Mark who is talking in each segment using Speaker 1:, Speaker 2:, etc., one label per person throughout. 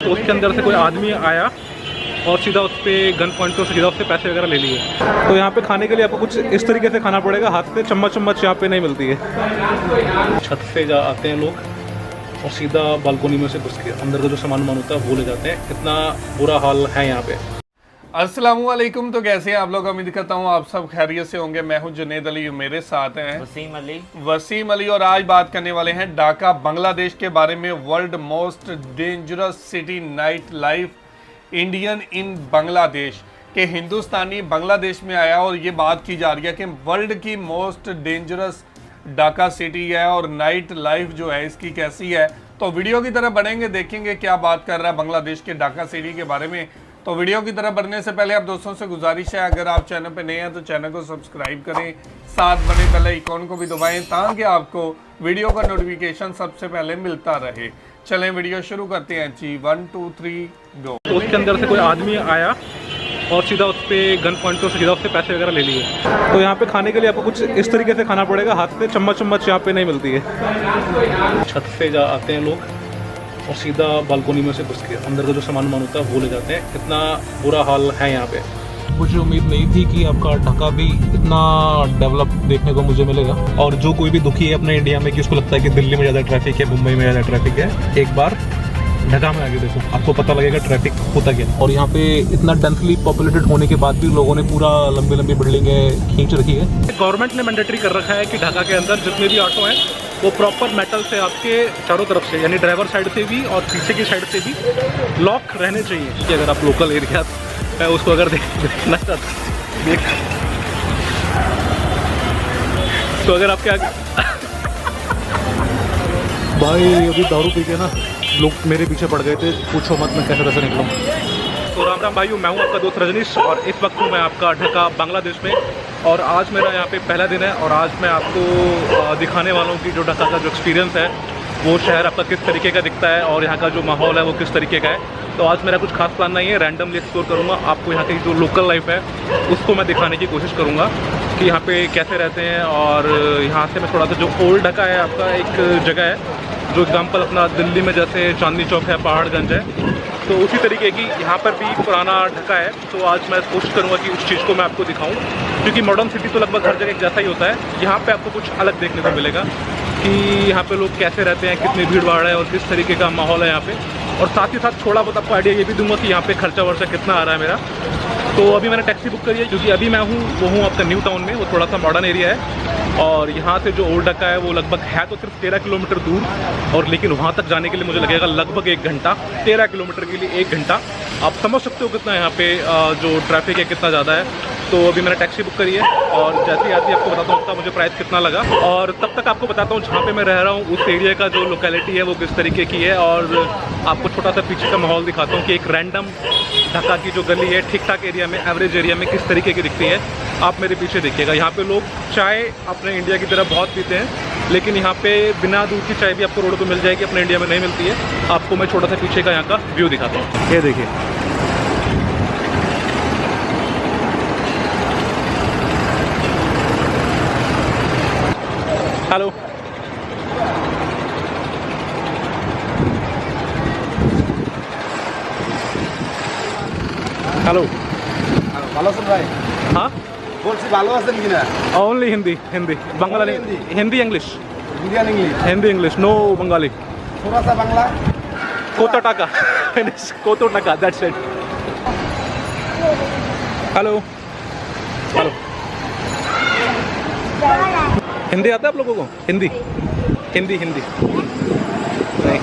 Speaker 1: तो उसके अंदर से कोई आदमी आया और सीधा उस पर गन पॉइंट पे सीधा उससे पैसे वगैरह ले लिए। तो यहाँ पे खाने के लिए आपको कुछ इस तरीके से खाना पड़ेगा, हाथ से चम्मच यहाँ पे नहीं मिलती है। छत से आते हैं लोग और सीधा बालकोनी में से घुस के अंदर का जो सामान होता है वो ले जाते हैं। इतना बुरा हाल है यहाँ पे।
Speaker 2: अस्सलामुअलैकुम। तो कैसे हैं आप लोग? उम्मीद करता हूँ आप सब खैरियत से होंगे। मैं हूँ जुनेद अली, मेरे साथ हैं वसीम अली और आज बात करने वाले हैं ढाका बांग्लादेश के बारे में। World most dangerous city night life Indian in Bangladesh के हिंदुस्तानी बांग्लादेश में आया और ये बात की जा रही है कि वर्ल्ड की मोस्ट डेंजरस ढाका सिटी है और नाइट लाइफ जो है इसकी कैसी है। तो वीडियो की तरफ बढ़ेंगे, देखेंगे क्या बात कर रहा है बांग्लादेश के ढाका सिटी के बारे में। तो वीडियो की तरफ बढ़ने से पहले आप दोस्तों से गुजारिश है, अगर आप चैनल पे नए हैं तो चैनल को सब्सक्राइब करें, साथ बने बेल आइकॉन को भी दबाएं ताकि आपको वीडियो का नोटिफिकेशन सबसे पहले मिलता रहे। चलें वीडियो शुरू करते हैं जी। 1 2 3 गो।
Speaker 1: तो उसके अंदर से कोई आदमी आया और सीधा उस पर गन पॉइंट पे सीधा उससे पैसे वगैरह ले लिए। तो यहाँ पे खाने के लिए आपको कुछ इस तरीके से खाना पड़ेगा, हाथ से चम्मच यहाँ पे नहीं मिलती है। छत से आते हैं लोग और सीधा बालकोनी में से घुस के अंदर का जो सामान होता है वो ले जाते हैं। इतना बुरा हाल है यहाँ पे।
Speaker 3: मुझे उम्मीद नहीं थी कि आपका ढाका भी इतना डेवलप देखने को मुझे मिलेगा।
Speaker 1: और जो कोई भी दुखी है अपने इंडिया में कि उसको लगता है कि दिल्ली में ज़्यादा ट्रैफिक है, मुंबई में ज़्यादा ट्रैफिक है, एक बार ढाका में आके देखो, आपको पता लगेगा ट्रैफिक होता क्या।
Speaker 3: और यहाँ पे इतना डेंसली पॉपुलेटेड होने के बाद भी लोगों ने पूरा लंबी लंबी बिल्डिंगें खींच रखी है।
Speaker 1: गवर्नमेंट ने मैंडेटरी कर रखा है कि ढाका के अंदर जितने भी ऑटो हैं वो प्रॉपर मेटल से आपके चारों तरफ से, यानी ड्राइवर साइड से भी और पीछे की साइड से भी लॉक रहने चाहिए। कि अगर आप लोकल एरिया है उसको अगर देखना चाहते तो अगर आपके
Speaker 3: भाई अभी दारू पी के ना लोग मेरे पीछे पड़ गए थे, पूछो मत मैं कैसे निकलूँ।
Speaker 1: तो राम राम भाइयों, मैं हूं आपका दोस्त रजनीश और इस वक्त हूं मैं आपका ढाका बांग्लादेश में। और आज मेरा यहाँ पे पहला दिन है और आज मैं आपको दिखाने वाला हूँ कि जो ढाका का जो एक्सपीरियंस है वो शहर आपका किस तरीके का दिखता है और यहाँ का जो माहौल है वो किस तरीके का है। तो आज मेरा कुछ खास प्लान नहीं है, रैंडमली एक्सप्लोर करूँगा। आपको यहाँ की जो लोकल लाइफ है उसको मैं दिखाने की कोशिश करूँगा कि यहाँ पे कैसे रहते हैं। और यहाँ से मैं थोड़ा सा जो ओल्ड ढाका है आपका एक जगह है जो एग्जाम्पल अपना दिल्ली में जैसे चांदनी चौक है, पहाड़गंज है, तो उसी तरीके की यहाँ पर भी पुराना ढाका है। तो आज मैं कोशिश करूँगा कि उस चीज़ को मैं आपको दिखाऊँ, क्योंकि मॉडर्न सिटी तो लगभग हर जगह जैसा ही होता है। यहाँ पे आपको कुछ अलग देखने को मिलेगा कि यहाँ पे लोग कैसे रहते हैं, कितनी भीड़ भाड़ है और किस तरीके का माहौल है यहाँ पे। और साथ ही साथ थोड़ा बहुत आपको आइडिया ये भी दूंगा कि यहाँ पे खर्चा वर्चा कितना आ रहा है मेरा। तो अभी मैंने टैक्सी बुक करी है क्योंकि अभी मैं वो हूँ आपका न्यू टाउन में, वो थोड़ा सा मॉडर्न एरिया है। और यहाँ से जो ओल्ड ढाका है वो लगभग है तो सिर्फ 13 किलोमीटर दूर, और लेकिन वहाँ तक जाने के लिए मुझे लगेगा लगभग 1 घंटा। 13 किलोमीटर के लिए 1 घंटा, आप समझ सकते हो कितना यहाँ पे जो ट्रैफिक है कितना ज़्यादा है। तो अभी मैंने टैक्सी बुक करी है और जैसे ही आती आपको बताता हूँ उसका मुझे प्राइस कितना लगा। और तब तक आपको बताता हूँ जहाँ पे मैं रह रहा हूँ उस एरिया का जो लोकेलिटी है वो किस तरीके की है। और आपको छोटा सा पीछे का माहौल दिखाता हूँ कि एक रैंडम ढाका की जो गली है ठीक ठाक एरिया में, एवरेज एरिया में किस तरीके की दिखती है। आप मेरे पीछे देखिएगा, यहाँ पे लोग चाय अपने इंडिया की तरह बहुत पीते हैं, लेकिन यहाँ पे बिना दूध की चाय भी आपको रोड पे मिल जाएगी, अपने इंडिया में नहीं मिलती है। आपको मैं छोटा सा पीछे का यहाँ का व्यू दिखाता हूँ। ये देखिए, हेलो हेलो
Speaker 4: ভালো আছেন ভাই?
Speaker 1: हाँ,
Speaker 4: বলছি ভালো আছেন কিনা?
Speaker 1: Only Hindi, Hindi Bengali, Hindi English,
Speaker 4: Indian English,
Speaker 1: Hindi English, no Bengali.
Speaker 4: थोड़ा सा बांग्ला।
Speaker 1: कोतो टाका, कोतो टाका, that's it. Hello hello, Hindi आता है आप लोगों को? हिंदी हिंदी हिंदी नहीं।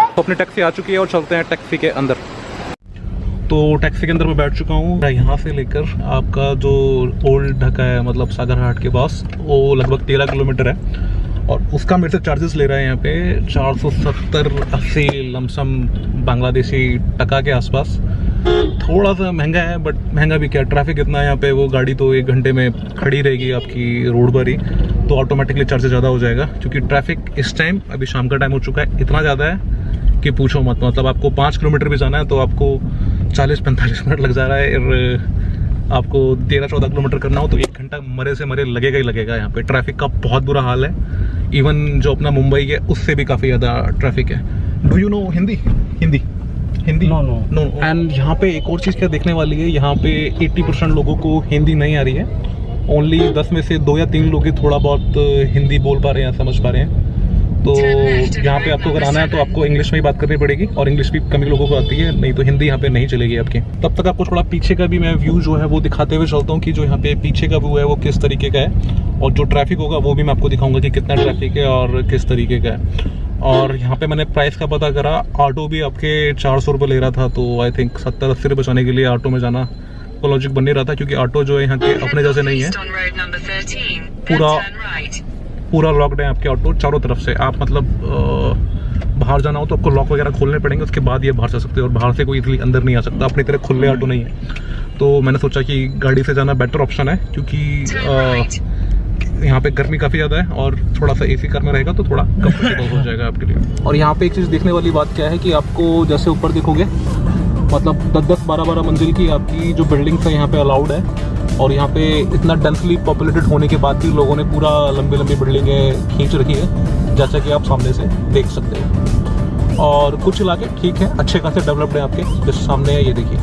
Speaker 1: तो अपनी टैक्सी आ चुकी है और चलते हैं टैक्सी के अंदर। तो टैक्सी के अंदर मैं बैठ चुका हूँ। यहाँ से लेकर आपका जो ओल्ड ढाका है मतलब सागर हाट के पास, वो लगभग 13 किलोमीटर है और उसका मेरे से चार्जेस ले रहा है यहाँ पे 470-80 लमसम बांग्लादेशी टका के आसपास। थोड़ा सा महंगा है बट महंगा भी क्या, ट्रैफिक इतना है यहाँ पे, वो गाड़ी तो 1 घंटे में खड़ी रहेगी आपकी रोड पर ही, तो ऑटोमेटिकली चार्जेस ज़्यादा हो जाएगा। क्योंकि ट्रैफिक इस टाइम, अभी शाम का टाइम हो चुका है, इतना ज़्यादा है कि पूछो मत। मतलब आपको 5 किलोमीटर भी जाना है तो आपको 40-45 मिनट लग जा रहा है। और आपको 13-14 किलोमीटर करना हो तो 1 घंटा मरे से मरे लगेगा ही लगेगा। यहाँ पे ट्रैफिक का बहुत बुरा हाल है।
Speaker 3: इवन जो अपना मुंबई है उससे भी काफ़ी ज़्यादा ट्रैफिक है। Do you know Hindi? Hindi no. And यहाँ पे एक और चीज़ क्या देखने वाली है, यहाँ पे 80% लोगों को हिंदी नहीं आ रही है। ओनली 10 में से 2 या 3 लोग ही थोड़ा बहुत हिंदी बोल पा रहे हैं, समझ पा रहे हैं। तो यहाँ पे आपको अगर आना है तो आपको इंग्लिश में ही बात करनी पड़ेगी, और इंग्लिश भी कम लोगों को आती है, नहीं तो हिंदी यहाँ पे नहीं चलेगी आपकी। तब तक आपको थोड़ा पीछे का भी मैं व्यू जो है वो दिखाते हुए चलता हूँ कि जो यहाँ पे पीछे का व्यू है वो किस तरीके का है, और जो ट्रैफिक होगा वो भी मैं आपको दिखाऊंगा कि कितना ट्रैफिक है और किस तरीके का है। और यहाँ पे मैंने प्राइस का पता करा, ऑटो भी आपके 400 रुपये ले रहा था, तो आई थिंक 70-80 रुपये बचाने के लिए ऑटो में जाना को लॉजिक बन नहीं रहा था, क्योंकि ऑटो जो है यहाँ के अपने जैसे नहीं है। पूरा लॉक्ड है आपके ऑटो चारों तरफ से। आप मतलब बाहर जाना हो तो आपको लॉक वगैरह खोलने पड़ेंगे, उसके बाद ये बाहर जा सकते हो, और बाहर से कोई इतनी अंदर नहीं आ सकता। अपनी तरह खुले ऑटो नहीं है, तो मैंने सोचा कि गाड़ी से जाना बेटर ऑप्शन है, क्योंकि यहाँ पे गर्मी काफ़ी ज़्यादा है, और थोड़ा सा एसी कार में रहेगा तो थोड़ा कंफर्टेबल हो जाएगा आपके लिए। और यहाँ पे एक चीज़ देखने वाली बात क्या है कि आपको जैसे ऊपर देखोगे, मतलब 10-10, 12-12 मंजिल की आपकी जो बिल्डिंग्स है यहाँ पे अलाउड है, और यहाँ पे इतना डेंसली पॉपुलेटेड होने के बाद भी लोगों ने पूरा लंबी लंबी बिल्डिंगें खींच रखी है, जैसा कि आप सामने से देख सकते हो। और कुछ इलाके ठीक है, अच्छे खासे डेवलप्ड हैं आपके, जैसे सामने है ये देखिए।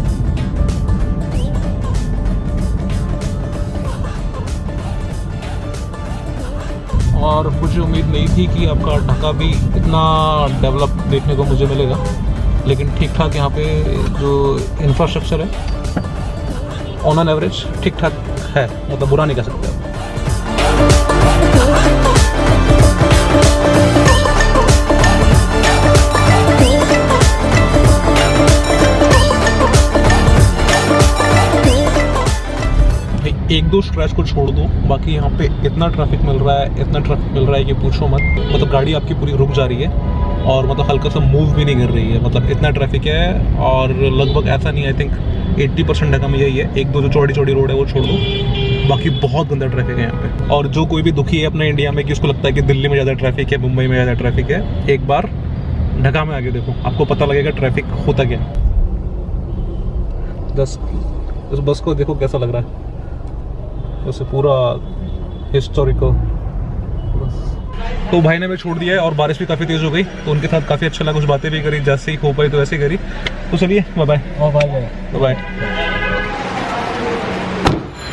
Speaker 3: और मुझे उम्मीद नहीं थी कि आपका ढाका भी इतना डेवलप देखने को मुझे मिलेगा, लेकिन ठीक ठाक यहाँ पे जो इंफ्रास्ट्रक्चर है ऑन एन एवरेज ठीक ठाक है, मतलब बुरा नहीं कह सकते आप। एक दो स्क्रैच को छोड़ दो, बाकी यहाँ पे इतना ट्रैफिक मिल रहा है कि पूछो मत। मतलब गाड़ी आपकी पूरी रुक जा रही है, और मतलब हल्का सा मूव भी नहीं कर रही है, मतलब इतना ट्रैफिक है। और लगभग ऐसा नहीं, आई थिंक 80% ढाका में यही है। एक दो जो चौड़ी चौड़ी रोड है वो छोड़ दो, बाकी बहुत गंदा ट्रैफिक है यहाँ पे। और जो कोई भी दुखी है अपने इंडिया में कि उसको लगता है कि दिल्ली में ज़्यादा ट्रैफिक है, मुंबई में ज़्यादा ट्रैफिक है, एक बार ढाका में आके देखो, आपको पता लगेगा ट्रैफिक होता क्या। उस बस को देखो कैसा लग रहा है, उसे पूरा हिस्टोरिकल। तो भाई ने मैं छोड़ दिया है, और बारिश भी काफ़ी तेज़ हो गई, तो उनके साथ काफ़ी अच्छा लगा, कुछ बातें भी करी, जैसे ही हो पाई तो वैसे ही करी। तो चलिए बाय बाय।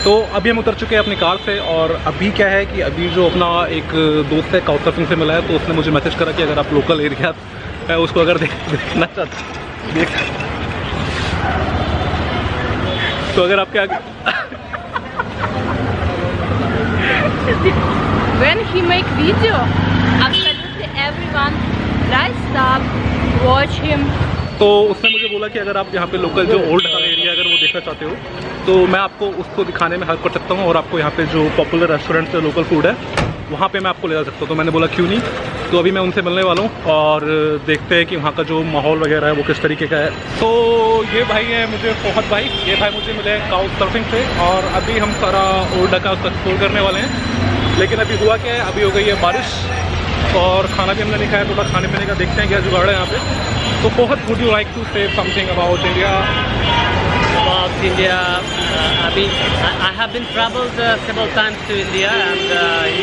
Speaker 3: तो अभी हम उतर चुके हैं अपनी कार से, और अभी क्या है कि अभी जो अपना एक दोस्त है काउंट सर्फिंग से मिला है, तो उसने मुझे मैसेज करा कि अगर आप लोकल एरिया है उसको अगर देखना चाहते तो अगर आपके आगे
Speaker 5: When he make video, absolutely everyone try stop, watch him.
Speaker 1: तो उसने मुझे बोला कि अगर आप यहाँ पे लोकल जो ओल्ड ढाका एरिया अगर वो देखना चाहते हो तो मैं आपको उसको दिखाने में हेल्प कर सकता हूँ, और आपको यहाँ पे जो पॉपुलर रेस्टोरेंट से लोकल फूड है वहाँ पे मैं आपको ले जा सकता हूँ। तो मैंने बोला क्यों नहीं। तो अभी मैं उनसे मिलने वाला हूँ और देखते हैं कि वहाँ का जो माहौल वगैरह है वो किस तरीके का है। तो ये भाई है मुझे फौहद भाई, ये भाई मुझे मिले काउच सर्फिंग से, और अभी हम सारा ओल्ड ढाका उसका एक्सप्लोर करने वाले हैं। लेकिन अभी हुआ क्या है, अभी हो गई है बारिश, और खाना भी हमने नहीं खाया, थोड़ा खाने पीने का देखते हैं क्या जुगाड़ है यहाँ पे। तो Fahad, would you like to say something about India?
Speaker 6: About India, I have been traveled several times to India, and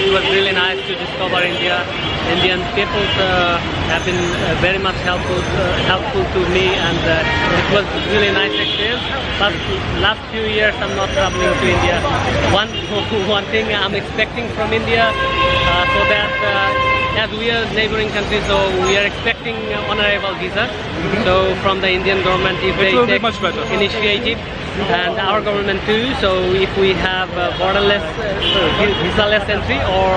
Speaker 6: it was really nice to discover India. Indian people have been very much helpful to me, and it was really nice experience. But last few years I'm not traveling to India. One thing I'm expecting from India, so that as we are neighboring countries, so we are expecting on-arrival visa. So from the Indian government, if they take
Speaker 1: much better
Speaker 6: initiative, and our government too. So if we have borderless, visa-less entry or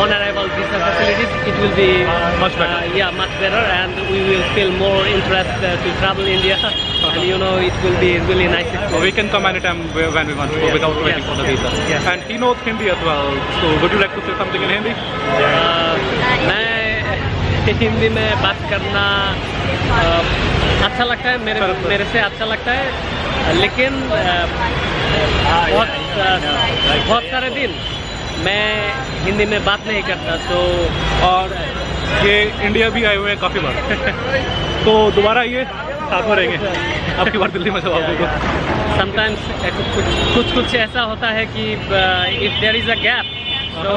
Speaker 6: on-arrival visa facilities, it will be
Speaker 1: much better.
Speaker 6: Yeah, much better, and we will feel more interest to travel India. And you know, it will be really nice.
Speaker 1: So we can come anytime when we want to go without waiting for the visa.
Speaker 6: Yes.
Speaker 1: And he knows Hindi as well. So would you like to say something in Hindi?
Speaker 6: मैं हिंदी में बात करना अच्छा लगता है, मेरे से अच्छा लगता है, लेकिन बहुत सारे दिन मैं हिंदी में बात नहीं करता। तो
Speaker 1: और ये इंडिया भी आए हुए हैं काफ़ी बार तो दोबारा आइए, साथ में रहेंगे, आपकी बार दिल्ली में जवाब देगा।
Speaker 6: समटाइम्स कुछ ऐसा होता है कि if there is a gap, so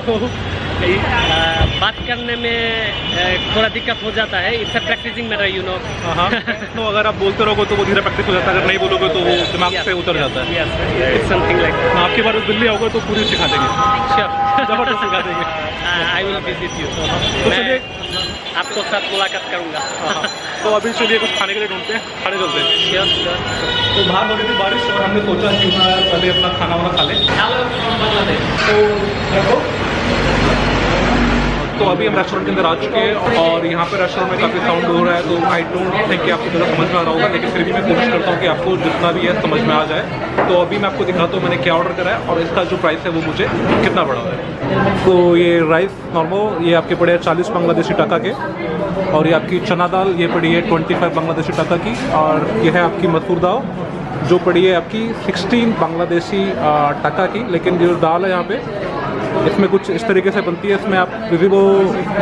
Speaker 6: बात करने में थोड़ा दिक्कत हो जाता है, इससे प्रैक्टिसिंग में रही यू नो।
Speaker 1: हाँ तो अगर आप बोलते रहोगे तो वो धीरे प्रैक्टिस हो जाता है, अगर नहीं बोलोगे तो वो दिमाग से उतर जाता है।
Speaker 6: It's something like that.
Speaker 1: आपकी बार दिल्ली आओगे तो पूरी सिखा देंगे, जबरदस्त सिखा देंगे।
Speaker 6: I will visit you.
Speaker 1: तो चलिए
Speaker 6: आपको साथ मुलाकात करूँगा।
Speaker 1: तो अभी चलिए कुछ खाने के लिए ढूंढते हैं, खाने चलते हैं। तो बाहर हो रही थी बारिश और हमने सोचा कि पहले अपना खाना वाना खा लें। तो अभी हम रेस्टोरेंट के अंदर आ चुके हैं और यहाँ पे रेस्टोरेंट में काफ़ी साउंड हो रहा है, तो आई डोंट थिंक कि आपको ज़्यादा समझ में आ रहा होगा, लेकिन फिर भी मैं कोशिश करता हूँ कि आपको जितना भी है समझ में आ जाए। तो अभी मैं आपको दिखाता हूँ मैंने क्या ऑर्डर करा है और इसका जो प्राइस है वो मुझे कितना पड़ा है। तो ये राइस नॉर्मल ये आपके पड़े हैं 40 बांग्लादेशी टका के, और ये आपकी चना दाल ये पड़ी है 25 बांग्लादेशी टका की, और ये है आपकी मसूर दाल जो पड़ी है आपकी 16 बांग्लादेशी टका की। लेकिन जो दाल है यहाँ पे इसमें कुछ इस तरीके से बनती है, इसमें आप विजिबल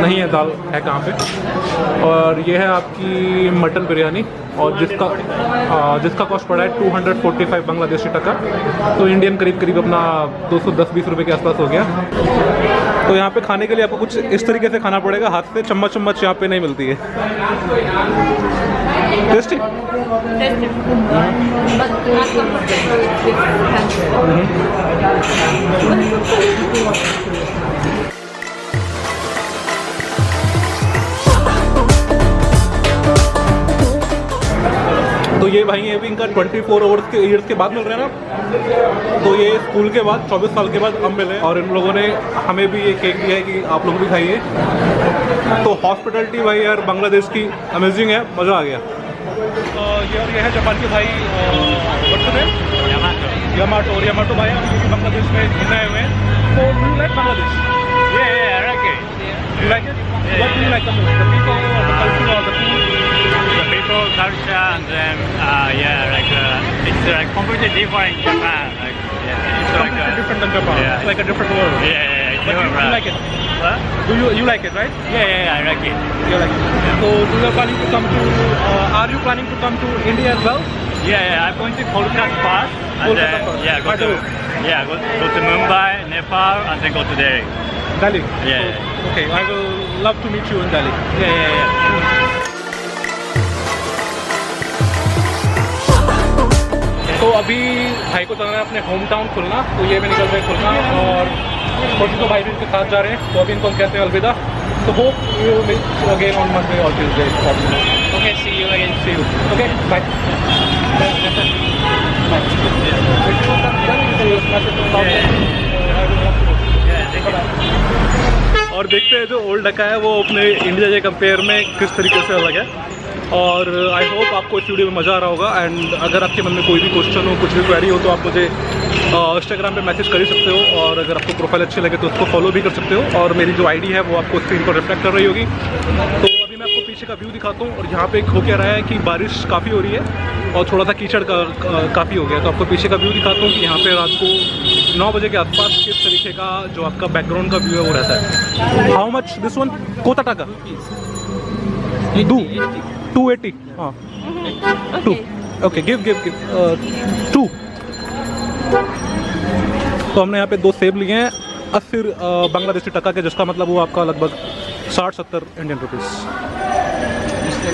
Speaker 1: नहीं है दाल है कहाँ पे। और ये है आपकी मटन बिरयानी और जिसका कॉस्ट पड़ा है 245 बांग्लादेशी टका, तो इंडियन करीब अपना 210-20 रुपये के आसपास हो गया। तो यहाँ पे खाने के लिए आपको कुछ इस तरीके से खाना पड़ेगा, हाथ से चम्मच यहाँ पे नहीं मिलती है। टेस्टी तो ये भाई ये भी इनका 24 ईयर्स के बाद मिल रहा है ना, तो ये स्कूल के बाद 24 साल के बाद अब मिले, और इन लोगों ने हमें भी ये केक दिया है कि आप लोग भी खाइए। तो हॉस्पिटलिटी भाई यार बांग्लादेश की अमेजिंग है, मज़ा आ गया। ये है जापान के भाई यामाटो, और यामाटो भाई हम बांग्लादेश में घूमने आए हुए हैं। तो you like Bangladesh?
Speaker 6: Yeah, I like it.
Speaker 1: You like it? What do you like the most? The people or the culture or the food?
Speaker 6: The people, culture, and then it's like completely different in Japan. Like it's
Speaker 1: Completely different than Japan.
Speaker 6: Yeah.
Speaker 1: It's like a different world.
Speaker 6: It's
Speaker 1: But you like it?
Speaker 6: What?
Speaker 1: Do you like it, right?
Speaker 6: Yeah, I like it.
Speaker 1: You like it. So do you planning to come to? Are you planning to come to India as well?
Speaker 6: Yeah, I'm going to Kolkata first, and
Speaker 1: Kolkata
Speaker 6: then
Speaker 1: first.
Speaker 6: go to Mumbai, Nepal, and then go to Delhi.
Speaker 1: Delhi.
Speaker 6: Yeah.
Speaker 1: Okay, I will love to meet you in Delhi.
Speaker 6: Yeah.
Speaker 1: तो अभी भाई को चलना है अपने home town खुलना, तो ये भी निकल रहे हैं खुलना, और छोटी तो भाई भी इनके साथ जा रहे हैं। तो अभी इनको हम कहते हैं अलविदा। तो hope you meet again on Monday और Tuesday.
Speaker 6: Okay, see you again.
Speaker 1: See you. Okay, bye. और देखते हैं जो ओल्ड डका है वो अपने इंडिया के कंपेयर में किस तरीके से अलग है। और आई होप आपको इस वीडियो में मज़ा आ रहा होगा। एंड अगर आपके मन में कोई भी क्वेश्चन हो, कुछ भी क्वेरी हो, तो आप मुझे इंस्टाग्राम पे मैसेज कर ही सकते हो, और अगर आपको प्रोफाइल अच्छी लगे तो उसको फॉलो भी कर सकते हो। और मेरी जो आईडी है वो आपको स्क्रीन पर रिफ्लेक्ट कर रही होगी। तो अभी मैं आपको पीछे का व्यू दिखाता हूँ, और यहाँ पे हो क्या रहा है कि बारिश काफ़ी हो रही है और थोड़ा सा कीचड़ काफ़ी हो गया। तो आपको पीछे का व्यू दिखाता हूँ कि यहाँ पे रात को 9 बजे के आसपास किस तरीके का जो आपका बैकग्राउंड का व्यू है वो रहता है। How much this one? कोता टाका 280। हाँ 2। Okay, give 2। तो हमने यहाँ पे 2 सेब लिए हैं 80 बांग्लादेशी टका के, जिसका मतलब वो आपका लगभग 60-70 इंडियन रुपीज़।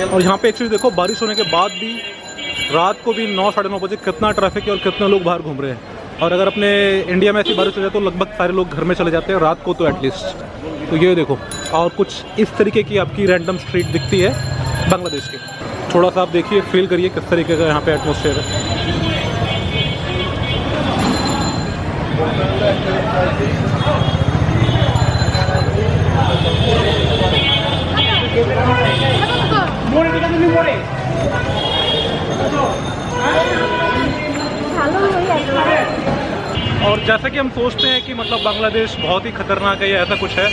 Speaker 1: और यहाँ पे एक चीज़ देखो, बारिश होने के बाद भी रात को भी 9-9:30 बजे कितना ट्रैफिक है और कितने लोग बाहर घूम रहे हैं। और अगर अपने इंडिया में ऐसी बारिश हो जाए तो लगभग सारे लोग घर में चले जाते हैं रात को, तो एटलीस्ट। तो ये देखो, और कुछ इस तरीके की आपकी रैंडम स्ट्रीट दिखती है बांग्लादेश की। थोड़ा सा आप देखिए, फील करिए किस तरीके का यहाँ पे एटमॉस्फेयर है। और जैसा कि हम सोचते हैं कि मतलब बांग्लादेश बहुत ही खतरनाक है या ऐसा कुछ है,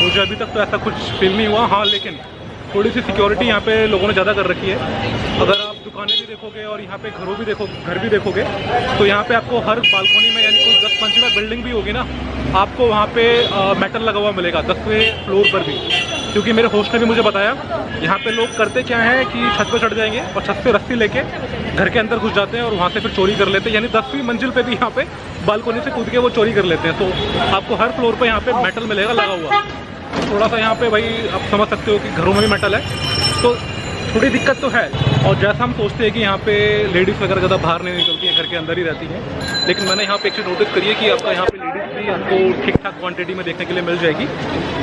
Speaker 1: मुझे अभी तक तो ऐसा कुछ फील नहीं हुआ। हाँ, लेकिन थोड़ी सी सिक्योरिटी यहाँ पे लोगों ने ज़्यादा कर रखी है। अगर आप दुकानें भी देखोगे और यहाँ पे घर भी देखोगे, तो यहाँ पे आपको हर बालकोनी में, यानी कोई 10 मंजिला बिल्डिंग भी होगी ना, आपको वहाँ पे मेटल लगा हुआ मिलेगा 10वें फ्लोर पर भी। क्योंकि मेरे होस्ट ने भी मुझे बताया, यहाँ पे लोग करते क्या है कि छत पे चढ़ जाएंगे और छत पे रस्सी लेके घर के अंदर घुस जाते हैं और वहाँ से फिर चोरी कर लेते हैं, यानी 10वीं मंजिल पे भी यहाँ पे बालकोनी से कूद के वो चोरी कर लेते हैं। तो आपको हर फ्लोर पे यहाँ पे मेटल मिलेगा लगा हुआ। थोड़ा सा यहाँ पे भाई आप समझ सकते हो कि घरों में भी मेटल है, तो थोड़ी दिक्कत तो है। और जैसा हम सोचते हैं कि यहाँ पे लेडीज़ वगैरह ज़्यादा बाहर नहीं निकलती हैं, घर के अंदर ही रहती हैं, लेकिन मैंने यहाँ पे एक चीज़ नोटिस करी है कि आपका यहाँ पे लेडीज़ भी आपको ठीक ठाक क्वांटिटी में देखने के लिए मिल जाएगी।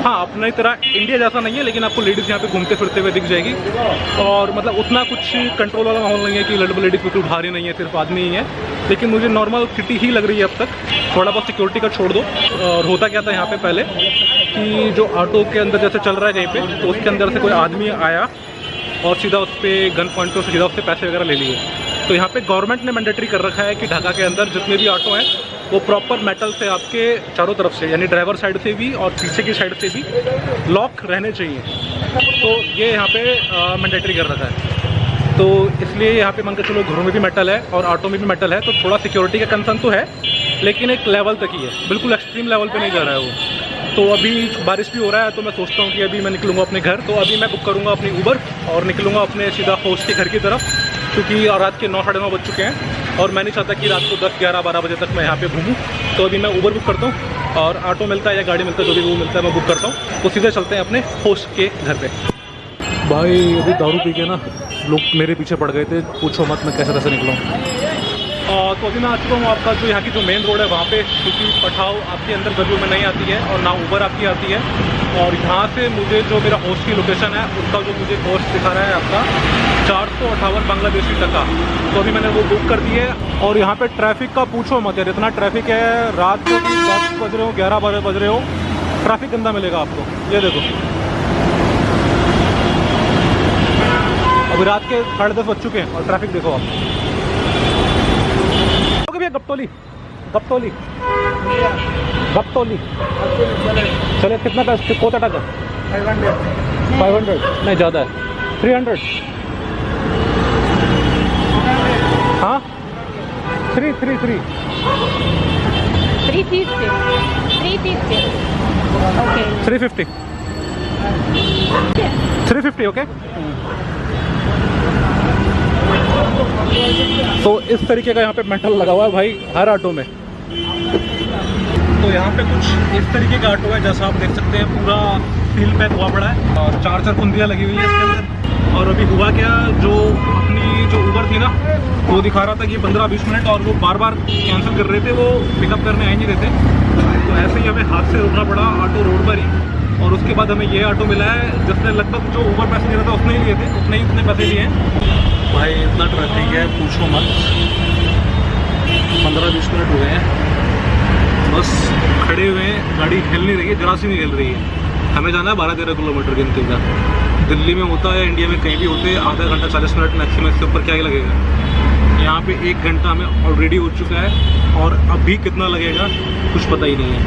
Speaker 1: हाँ, अपनी तरह इंडिया जैसा नहीं है, लेकिन आपको लेडीज़ यहाँ पे घूमते फिरते हुए दिख जाएगी। और मतलब उतना कुछ कंट्रोल वाला माहौल नहीं है कि लेडीज़ बिल्कुल बाहर ही नहीं है, सिर्फ आदमी ही है। लेकिन मुझे नॉर्मल सिटी ही लग रही है अब तक, थोड़ा बहुत सिक्योरिटी का छोड़ दो। और होता क्या था यहाँ पे पहले कि जो ऑटो के अंदर जैसे चल रहा है कहीं पे, तो उसके अंदर से कोई आदमी आया और सीधा उस पर गन पॉइंट पे सीधा उससे पैसे वगैरह ले लिए। तो यहाँ पे गवर्नमेंट ने मैंडेटरी कर रखा है कि ढाका के अंदर जितने भी ऑटो हैं वो प्रॉपर मेटल से आपके चारों तरफ से, यानी ड्राइवर साइड से भी और पीछे की साइड से भी लॉक रहने चाहिए। तो ये यहाँ पे मैंडेटरी कर रखा है। तो इसलिए यहाँ पे मान के चलो घरों में भी मेटल है और ऑटो में भी मेटल है, तो थोड़ा सिक्योरिटी का कंसर्न तो है, लेकिन एक लेवल तक ही है, बिल्कुल एक्सट्रीम लेवल पे नहीं जा रहा है वो। तो अभी बारिश भी हो रहा है, तो मैं सोचता हूँ कि अभी मैं निकलूँगा अपने घर, तो अभी मैं बुक करूँगा अपनी उबर और निकलूँगा अपने सीधा होस्ट के घर की तरफ, क्योंकि रात के 9 साढ़े 9 बज चुके हैं और मैं नहीं चाहता कि रात को 10, 11, 12 बजे तक मैं यहाँ पे घूमूँ। तो अभी मैं उबर बुक करता हूँ और ऑटो मिलता है या गाड़ी मिलता है, जो भी वो मिलता है मैं बुक करता हूँ, तो सीधे चलते हैं अपने होस्ट के घर पे। भाई अभी दारू पी के ना लोग मेरे पीछे पड़ गए थे, पूछो मत मैं कैसे कैसे निकलूँ। तो अभी मैं आ चुका हूँ आपका जो यहाँ की जो मेन रोड है वहाँ पे, क्योंकि पठाव आपके अंदर गलियों में नहीं आती है और ना उबर आपकी आती है। और यहाँ से मुझे जो मेरा होस्ट की लोकेशन है उसका जो मुझे कोस्ट दिखा रहा है आपका 458 बांग्लादेशी टका, तो अभी मैंने वो बुक कर दी है। और यहाँ पे ट्रैफिक का पूछो मत यार, इतना ट्रैफिक है, रात को 10 बज रहे हो 11 बज रहे हो, ट्रैफिक गंदा मिलेगा आपको। ये देखो अभी रात के 10:30 बज चुके हैं और ट्रैफिक देखो आप। भैया गप्तौली गप्तौली गप्तौली चले कितना पैसा कोता टका 500 नहीं ज़्यादा है 300 हाँ 350 ओके। तो इस तरीके का यहाँ पे मेटल लगा हुआ है भाई हर ऑटो में। तो यहाँ पे कुछ इस तरीके का ऑटो है, जैसा आप देख सकते हैं पूरा सील पैक हुआ पड़ा है और 4 कुंदियाँ लगी हुई है इसके अंदर। और अभी हुआ क्या, जो अपनी जो उबर थी ना वो दिखा रहा था कि 15-20 मिनट और वो बार बार कैंसिल कर रहे थे, वो पिकअप करने आ नहीं रहे थे। तो ऐसे ही हमें हाथ से रुकना पड़ा ऑटो रोड पर ही। और उसके बाद हमें ये ऑटो मिला है जिसने लगभग जो उबर पैसे ले रहा था उसने ही लिए थे, उसने ही उसने पैसे लिए हैं। भाई इतना ट्रैफिक है पूछो मत, 15-20 मिनट हो गए हैं बस खड़े हुए हैं, गाड़ी हिल नहीं रही है, जरा सी नहीं हिल रही है। हमें जाना है 12-13 किलोमीटर गिनती का। दिल्ली में होता है, इंडिया में कहीं भी होते, आधा घंटा 40 मिनट मैक्सिमम, इससे ऊपर क्या ही लगेगा। यहाँ पे 1 घंटा हमें ऑलरेडी हो चुका है और अभी कितना लगेगा कुछ पता ही नहीं है।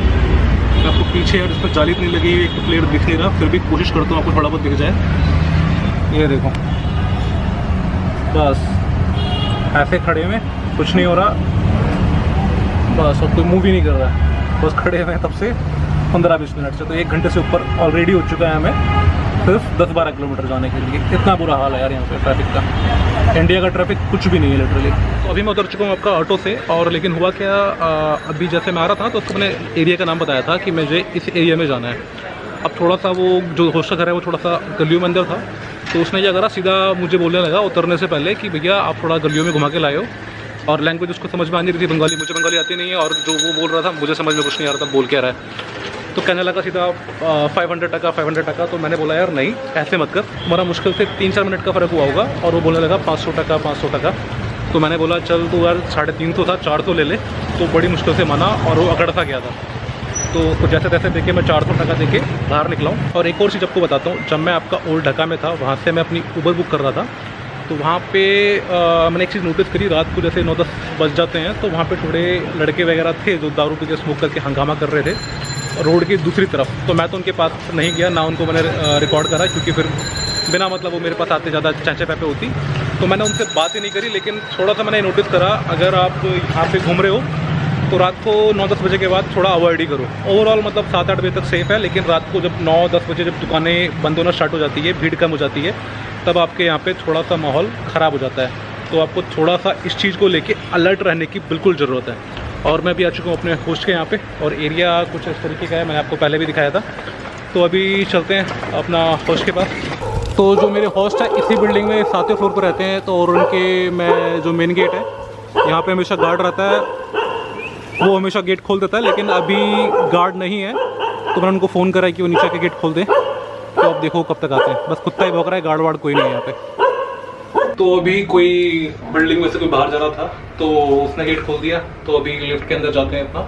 Speaker 1: मैं आपको पीछे यार इस पर जाली नहीं लगी हुई, एक तो प्लेट दिख नहीं रहा, फिर भी कोशिश करता हूँ आपको थोड़ा बहुत दिख जाए। ये देखो बस ऐसे खड़े हुए कुछ नहीं हो रहा, बस और कोई मूव ही नहीं कर रहा है, बस खड़े हुए हैं तब से 15-20 मिनट से। तो 1 घंटे से ऊपर ऑलरेडी हो चुका है हमें सिर्फ 10-12 किलोमीटर जाने के लिए। इतना बुरा हाल है यार यहाँ पे ट्रैफिक का, इंडिया का ट्रैफिक कुछ भी नहीं है लिटरली। तो अभी मैं उतर चुका हूँ आपका ऑटो से, और लेकिन हुआ क्या, अभी जैसे मैं आ रहा था तो उसको मैंने एरिया का नाम बताया था कि मुझे इस एरिया में जाना है। अब थोड़ा सा वो जो होस्ट घर है वो थोड़ा सा गलियों में अंदर था, तो उसने क्या करा, सीधा मुझे बोलने लगा उतरने से पहले कि भैया आप थोड़ा गलियों में घुमा के लाए हो। और लैंग्वेज उसको समझ में आ नहीं रही थी बंगाली, मुझे बंगाली आती नहीं है, और जो वो बोल रहा था मुझे समझ में कुछ नहीं आ रहा था बोल क्या रहा है। तो कहने लगा सीधा 500 टका। तो मैंने बोला यार नहीं ऐसे मत कर, हमारा मुश्किल से 3-4 मिनट का फ़र्क हुआ होगा। और वो बोलने लगा 500 टका। तो मैंने बोला चल तू यार 350 था 400 ले ले। तो बड़ी मुश्किल से माना और वो अकड़ सा गया था। तो जैसे तैसे देके मैं 400 टका देके बाहर निकला हूँ। और एक और चीज़ आपको बताता हूँ, जब मैं आपका ओल्ड ढाका में था वहाँ से मैं अपनी उबर बुक कर रहा था, तो वहाँ पे मैंने एक चीज़ नोटिस करी, रात को जैसे 9-10 बज जाते हैं तो वहाँ पे थोड़े लड़के वगैरह थे जो दारू पी के स्मोक करके हंगामा कर रहे थे रोड की दूसरी तरफ। तो मैं तो उनके पास नहीं गया, ना उनको मैंने रिकॉर्ड करा, क्योंकि फिर बिना मतलब वो मेरे पास आते ज़्यादा चैचे पैपे होती, तो मैंने उनसे बात ही नहीं करी। लेकिन थोड़ा सा मैंने नोटिस करा, अगर आप यहाँ पे घूम रहे हो तो रात को 9-10 बजे के बाद थोड़ा अवॉइड ही करो। ओवरऑल मतलब 7-8 बजे तक सेफ़ है, लेकिन रात को जब 9-10 बजे जब दुकानें बंद होना स्टार्ट हो जाती है, भीड़ कम हो जाती है, तब आपके यहाँ पे थोड़ा सा माहौल ख़राब हो जाता है। तो आपको थोड़ा सा इस चीज़ को लेके अलर्ट रहने की बिल्कुल ज़रूरत है। और मैं भी आ चुका हूँ अपने होस्ट के यहाँ पे, और एरिया कुछ इस तरीके का है, मैंने आपको पहले भी दिखाया था। तो अभी चलते हैं अपना होस्ट के पास। तो जो मेरे होस्ट है इसी बिल्डिंग में 7वें फ्लोर पर रहते हैं, तो और उनके मैं जो मेन गेट है यहाँ पे हमेशा गार्ड रहता है, वो हमेशा गेट खोल देता है, लेकिन अभी गार्ड नहीं है तो मैंने उनको फ़ोन करा कि वो नीचे के गेट खोल दें। तो अब देखो कब तक आते हैं, बस कुत्ता ही भौंक रहा है, गार्ड वार्ड कोई नहीं है यहाँ पे। तो अभी कोई बिल्डिंग में से कोई बाहर जा रहा था तो उसने गेट खोल दिया, तो अभी लिफ्ट के अंदर जाते हैं अपना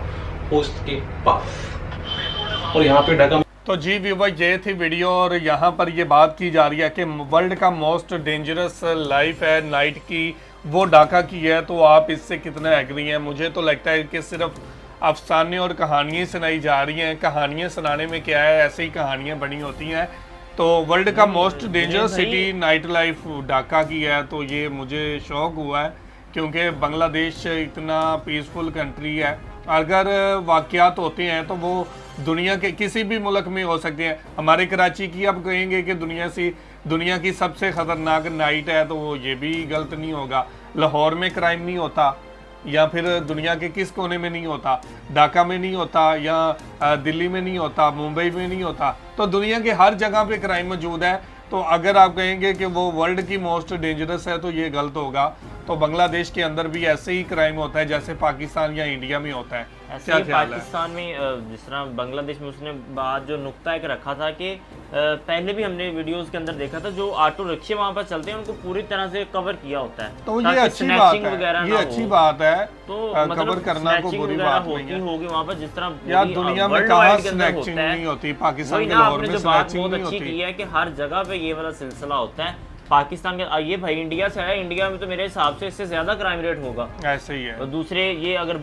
Speaker 1: होस्ट के पास। और यहाँ पे ढाका
Speaker 2: तो जी व्यूअर, ये थी वीडियो, और यहाँ पर ये बात की जा रही है कि वर्ल्ड का मोस्ट डेंजरस लाइफ है नाइट की, वो ढाका की है। तो आप इससे कितना एग्री हैं? मुझे तो लगता है कि सिर्फ अफसाने और कहानियाँ सुनाई जा रही हैं। कहानियाँ सुनाने में क्या है, ऐसे ही कहानियाँ बनी होती हैं। तो वर्ल्ड का most dangerous city night life Dhaka की है, तो ये मुझे शौक हुआ है क्योंकि बांग्लादेश इतना पीसफुल कंट्री है। अगर वाक़यात होते हैं तो वो दुनिया के किसी भी मुल्क में हो सकते हैं। हमारे कराची की आप कहेंगे कि दुनिया की सबसे ख़तरनाक नाइट है, तो वो ये भी गलत नहीं होगा। लाहौर में क्राइम नहीं होता, या फिर दुनिया के किस कोने में नहीं होता, ढाका में नहीं होता, या दिल्ली में नहीं होता, मुंबई में नहीं होता, तो दुनिया के हर जगह पे क्राइम मौजूद है। तो अगर आप कहेंगे कि वो वर्ल्ड की मोस्ट डेंजरस है तो ये गलत होगा। तो बांग्लादेश के अंदर भी ऐसे ही क्राइम होता है जैसे पाकिस्तान या इंडिया में होता है।
Speaker 7: ऐसे ही पाकिस्तान में जिस तरह बांग्लादेश में उसने बात जो नुक्ता एक रखा था कि पहले भी हमने वीडियोस के अंदर देखा था, जो ऑटो रिक्शे वहाँ पर चलते हैं उनको पूरी तरह से कवर किया होता है।
Speaker 2: तो ये अच्छी बात है, ये अच्छी बात है।
Speaker 7: तो
Speaker 2: कवर करना को बुरी बात नहीं है।
Speaker 7: होगी वहाँ पर जिस तरह
Speaker 2: यार दुनिया में कहाँ स्नैचिंग नहीं होती, पाकिस्तान के लाहौर में स्नैचिंग नहीं होती।
Speaker 7: की है कि हर जगह पे ये वाला सिलसिला होता है। पाकिस्तान के ये भाई इंडिया से है, इंडिया में तो मेरे हिसाब से इससे ज्यादा क्राइम रेट होगा।
Speaker 2: ऐसे ही है।
Speaker 7: और दूसरे ये अगर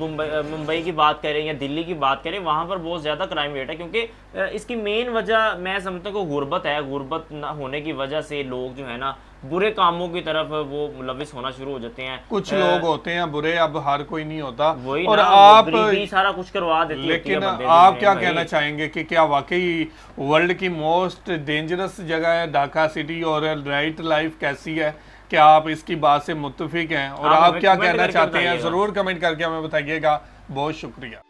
Speaker 7: मुंबई की बात करें या दिल्ली की बात करें, वहां पर बहुत ज्यादा क्राइम रेट है, क्योंकि इसकी मेन वजह मैं समझता हूँ गुर्बत है। गुर्बत होने की वजह से लोग जो है ना बुरे कामों की तरफ वो मुलविस होना शुरू हो जाते हैं।
Speaker 2: कुछ लोग होते हैं बुरे, अब हर कोई नहीं होता।
Speaker 7: वही
Speaker 2: और आप
Speaker 7: सारा कुछ करवा देती है।
Speaker 2: लेकिन आप क्या कहना चाहेंगे कि क्या वाकई वर्ल्ड की मोस्ट डेंजरस जगह है ढाका सिटी, और नाइट लाइफ कैसी है? क्या आप इसकी बात से मुत्तफिक हैं? और आप क्या कहना चाहते हैं जरूर कमेंट करके हमें बताइएगा। बहुत शुक्रिया।